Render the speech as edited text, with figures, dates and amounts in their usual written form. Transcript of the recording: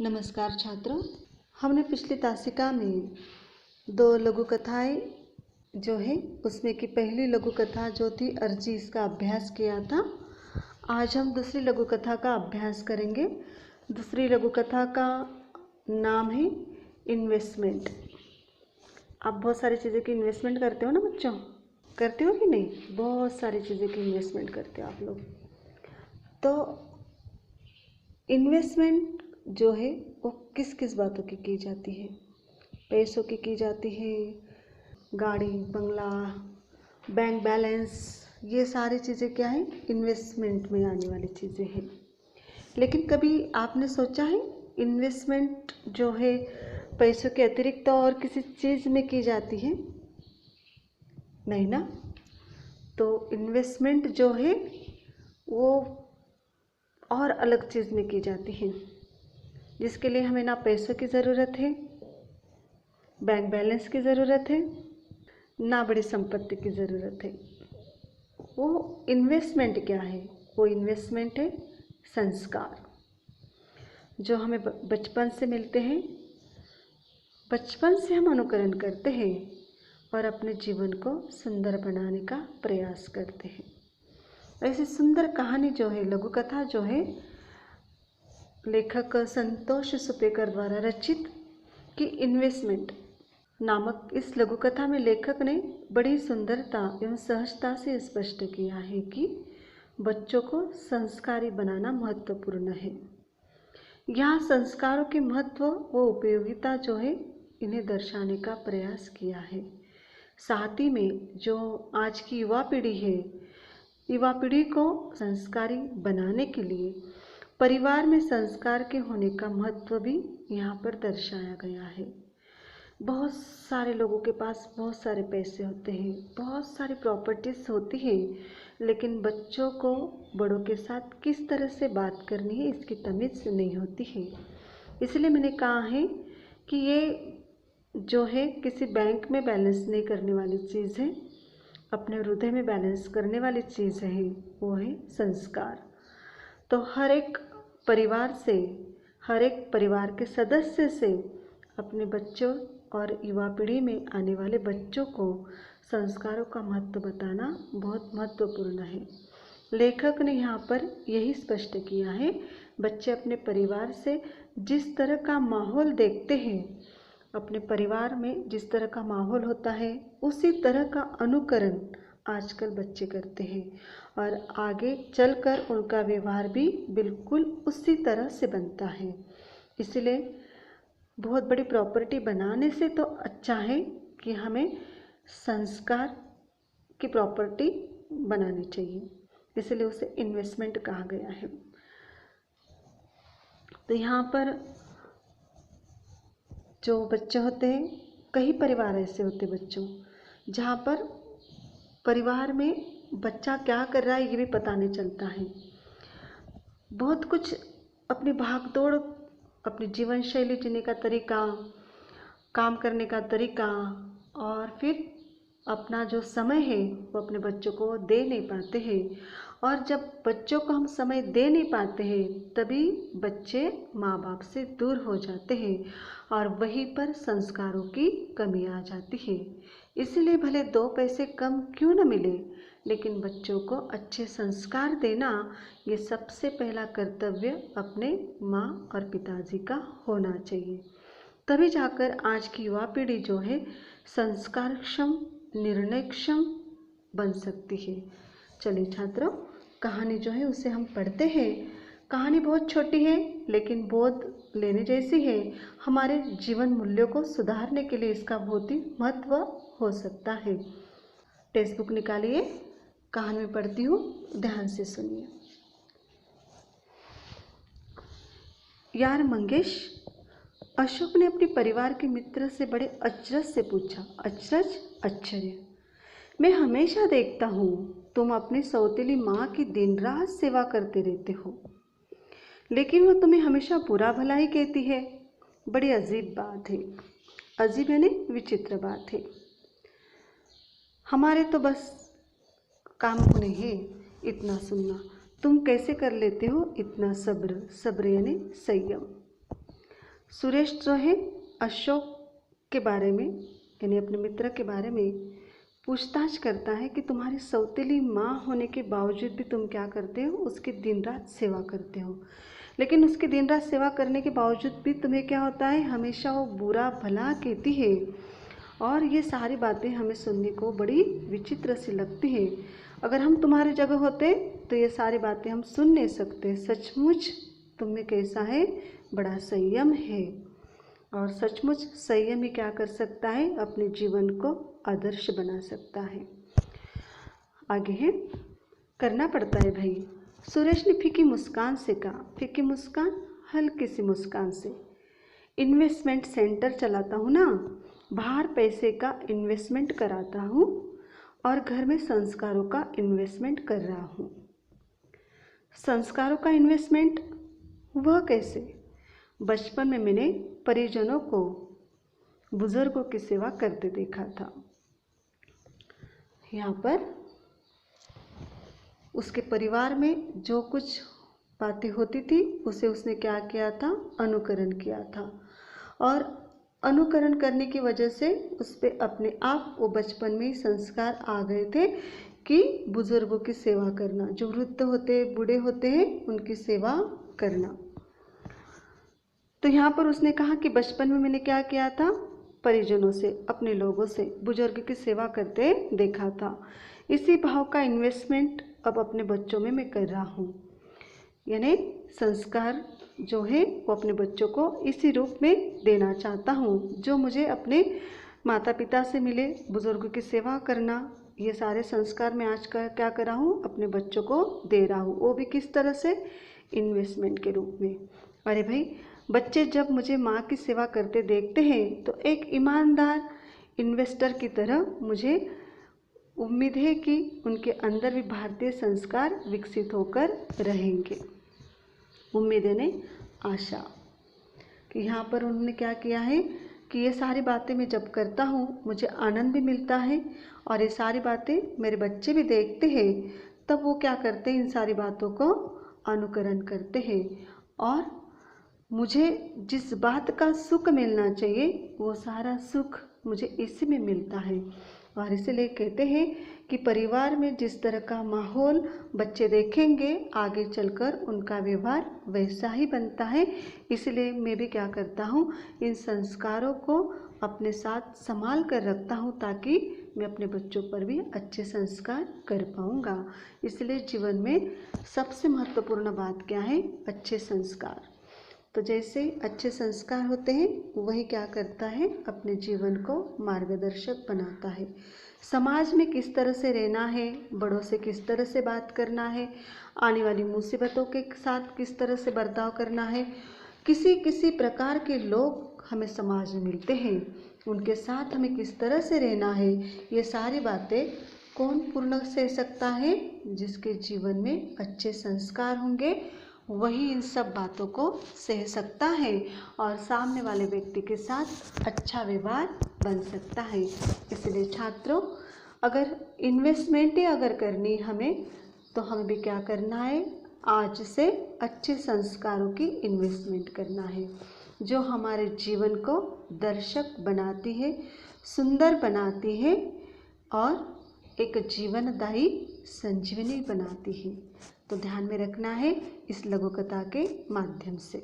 नमस्कार छात्रों, हमने पिछली तासिका में 2 लघु कथाएं जो है उसमें की पहली लघु कथा जो थी अर्जी, इसका अभ्यास किया था। आज हम दूसरी लघु कथा का अभ्यास करेंगे। दूसरी लघु कथा का नाम है इन्वेस्टमेंट। आप बहुत सारी चीज़ें की इन्वेस्टमेंट करते हो ना बच्चों, करते हो कि नहीं? बहुत सारी चीज़ें की इन्वेस्टमेंट करते हो आप लोग। तो इन्वेस्टमेंट जो है वो किस किस बातों की जाती है? पैसों की जाती है, गाड़ी, बंगला, बैंक बैलेंस, ये सारी चीज़ें क्या है? इन्वेस्टमेंट में आने वाली चीज़ें हैं। लेकिन कभी आपने सोचा है इन्वेस्टमेंट जो है पैसों के अतिरिक्त और किसी चीज़ में की जाती है? नहीं ना। तो इन्वेस्टमेंट जो है वो और अलग चीज़ में की जाती है, जिसके लिए हमें ना पैसों की ज़रूरत है, बैंक बैलेंस की ज़रूरत है, ना बड़ी संपत्ति की ज़रूरत है। वो इन्वेस्टमेंट क्या है? वो इन्वेस्टमेंट है संस्कार, जो हमें बचपन से मिलते हैं। बचपन से हम अनुकरण करते हैं और अपने जीवन को सुंदर बनाने का प्रयास करते हैं। ऐसी सुंदर कहानी जो है, लघु कथा जो है, लेखक संतोष सुपेकर द्वारा रचित कि इन्वेस्टमेंट नामक इस लघु कथा में लेखक ने बड़ी सुंदरता एवं सहजता से स्पष्ट किया है कि बच्चों को संस्कारी बनाना महत्वपूर्ण है। यहाँ संस्कारों के महत्व व उपयोगिता जो है इन्हें दर्शाने का प्रयास किया है। साथ ही में जो आज की युवा पीढ़ी है, युवा पीढ़ी को संस्कारी बनाने के लिए परिवार में संस्कार के होने का महत्व भी यहाँ पर दर्शाया गया है। बहुत सारे लोगों के पास बहुत सारे पैसे होते हैं, बहुत सारी प्रॉपर्टीज़ होती है, लेकिन बच्चों को बड़ों के साथ किस तरह से बात करनी है इसकी तमीज़ नहीं होती है। इसलिए मैंने कहा है कि ये जो है किसी बैंक में बैलेंस नहीं करने वाली चीज़ है, अपने हृदय में बैलेंस करने वाली चीज़ है, वो है संस्कार। तो हर एक परिवार से, हर एक परिवार के सदस्य से अपने बच्चों और युवा पीढ़ी में आने वाले बच्चों को संस्कारों का महत्व बताना बहुत महत्वपूर्ण है। लेखक ने यहाँ पर यही स्पष्ट किया है, बच्चे अपने परिवार से जिस तरह का माहौल देखते हैं, अपने परिवार में जिस तरह का माहौल होता है उसी तरह का अनुकरण आजकल बच्चे करते हैं और आगे चलकर उनका व्यवहार भी बिल्कुल उसी तरह से बनता है। इसलिए बहुत बड़ी प्रॉपर्टी बनाने से तो अच्छा है कि हमें संस्कार की प्रॉपर्टी बनानी चाहिए, इसलिए उसे इन्वेस्टमेंट कहा गया है। तो यहाँ पर जो बच्चे होते हैं, कई परिवार ऐसे होते बच्चों जहाँ पर परिवार में बच्चा क्या कर रहा है ये भी पता नहीं चलता है। बहुत कुछ अपनी भागदौड़, अपनी जीवन शैली जीने का तरीका, काम करने का तरीका और फिर अपना जो समय है वो अपने बच्चों को दे नहीं पाते हैं। और जब बच्चों को हम समय दे नहीं पाते हैं तभी बच्चे माँ बाप से दूर हो जाते हैं और वहीं पर संस्कारों की कमी आ जाती है। इसलिए भले 2 पैसे कम क्यों न मिले, लेकिन बच्चों को अच्छे संस्कार देना ये सबसे पहला कर्तव्य अपने माँ और पिताजी का होना चाहिए। तभी जाकर आज की युवा पीढ़ी जो है संस्कारक्षम, निर्णयक्षम बन सकती है। चलिए छात्रों, कहानी जो है उसे हम पढ़ते हैं। कहानी बहुत छोटी है लेकिन बोध लेने जैसी है। हमारे जीवन मूल्यों को सुधारने के लिए इसका बहुत ही महत्व हो सकता है। टेक्स्ट बुक निकालिए, कहानी में पढ़ती हूँ, ध्यान से सुनिए। यार मंगेश, अशोक ने अपने परिवार के मित्र से बड़े अचरज से पूछा। अचरज? आश्चर्य। मैं हमेशा देखता हूँ तुम अपनी सौतेली माँ की दिन रात सेवा करते रहते हो, लेकिन वो तुम्हें हमेशा बुरा भला ही कहती है। बड़ी अजीब बात है। अजीब यानी विचित्र बात है। हमारे तो बस काम नहीं है इतना सुनना। तुम कैसे कर लेते हो इतना सब्र? सब्र यानी संयम। सुरेश जो है अशोक के बारे में यानी अपने मित्र के बारे में पूछताछ करता है कि तुम्हारी सौतेली माँ होने के बावजूद भी तुम क्या करते हो, उसकी दिन रात सेवा करते हो। लेकिन उसकी दिन रात सेवा करने के बावजूद भी तुम्हें क्या होता है, हमेशा वो बुरा भला कहती है। और ये सारी बातें हमें सुनने को बड़ी विचित्र सी लगती हैं। अगर हम तुम्हारी जगह होते तो ये सारी बातें हम सुन नहीं सकते। सचमुच तुम में कैसा है, बड़ा संयम है। और सचमुच संयम ही क्या कर सकता है, अपने जीवन को आदर्श बना सकता है। आगे है, करना पड़ता है भाई। सुरेश ने फीकी मुस्कान से कहा। फीकी मुस्कान, हल्की सी मुस्कान से। इन्वेस्टमेंट सेंटर चलाता हूँ ना, बाहर पैसे का इन्वेस्टमेंट कराता हूँ और घर में संस्कारों का इन्वेस्टमेंट कर रहा हूँ। संस्कारों का इन्वेस्टमेंट, वह कैसे? बचपन में मैंने परिजनों को, बुजुर्गों की सेवा करते देखा था। यहाँ पर उसके परिवार में जो कुछ बातें होती थी उसे उसने क्या किया था, अनुकरण किया था। और अनुकरण करने की वजह से उस पर अपने आप वो बचपन में ही संस्कार आ गए थे कि बुजुर्गों की सेवा करना, जो वृद्ध होते बूढ़े होते हैं उनकी सेवा करना। तो यहाँ पर उसने कहा कि बचपन में मैंने क्या किया था, परिजनों से, अपने लोगों से बुजुर्ग की सेवा करते देखा था। इसी भाव का इन्वेस्टमेंट अब अपने बच्चों में मैं कर रहा हूँ। यानी संस्कार जो है वो अपने बच्चों को इसी रूप में देना चाहता हूँ, जो मुझे अपने माता पिता से मिले, बुजुर्ग की सेवा करना, ये सारे संस्कार मैं आज का क्या कर रहा हूँ, अपने बच्चों को दे रहा हूँ। वो भी किस तरह से, इन्वेस्टमेंट के रूप में। अरे भाई, बच्चे जब मुझे माँ की सेवा करते देखते हैं तो एक ईमानदार इन्वेस्टर की तरह मुझे उम्मीद है कि उनके अंदर भी भारतीय संस्कार विकसित होकर रहेंगे। उम्मीद ने आशा कि यहाँ पर उन्होंने क्या किया है कि ये सारी बातें मैं जब करता हूँ मुझे आनंद भी मिलता है और ये सारी बातें मेरे बच्चे भी देखते हैं, तब वो क्या करते हैं, इन सारी बातों को अनुकरण करते हैं। और मुझे जिस बात का सुख मिलना चाहिए वो सारा सुख मुझे इसी में मिलता है। और इसलिए कहते हैं कि परिवार में जिस तरह का माहौल बच्चे देखेंगे आगे चलकर उनका व्यवहार वैसा ही बनता है। इसलिए मैं भी क्या करता हूँ, इन संस्कारों को अपने साथ संभाल कर रखता हूँ ताकि मैं अपने बच्चों पर भी अच्छे संस्कार कर पाऊँगा। इसलिए जीवन में सबसे महत्वपूर्ण बात क्या है, अच्छे संस्कार। तो जैसे अच्छे संस्कार होते हैं वही क्या करता है, अपने जीवन को मार्गदर्शक बनाता है। समाज में किस तरह से रहना है, बड़ों से किस तरह से बात करना है, आने वाली मुसीबतों के साथ किस तरह से बर्ताव करना है, किसी किसी प्रकार के लोग हमें समाज में मिलते हैं, उनके साथ हमें किस तरह से रहना है, ये सारी बातें कौन पूर्ण सह सकता है, जिसके जीवन में अच्छे संस्कार होंगे वही इन सब बातों को सह सकता है और सामने वाले व्यक्ति के साथ अच्छा व्यवहार बन सकता है। इसलिए छात्रों, अगर इन्वेस्टमेंट ही अगर करनी हमें तो हमें भी क्या करना है, आज से अच्छे संस्कारों की इन्वेस्टमेंट करना है, जो हमारे जीवन को दर्शक बनाती है, सुंदर बनाती है और एक जीवनदायी संजीवनी बनाती है। तो ध्यान में रखना है इस लघु कथा के माध्यम से।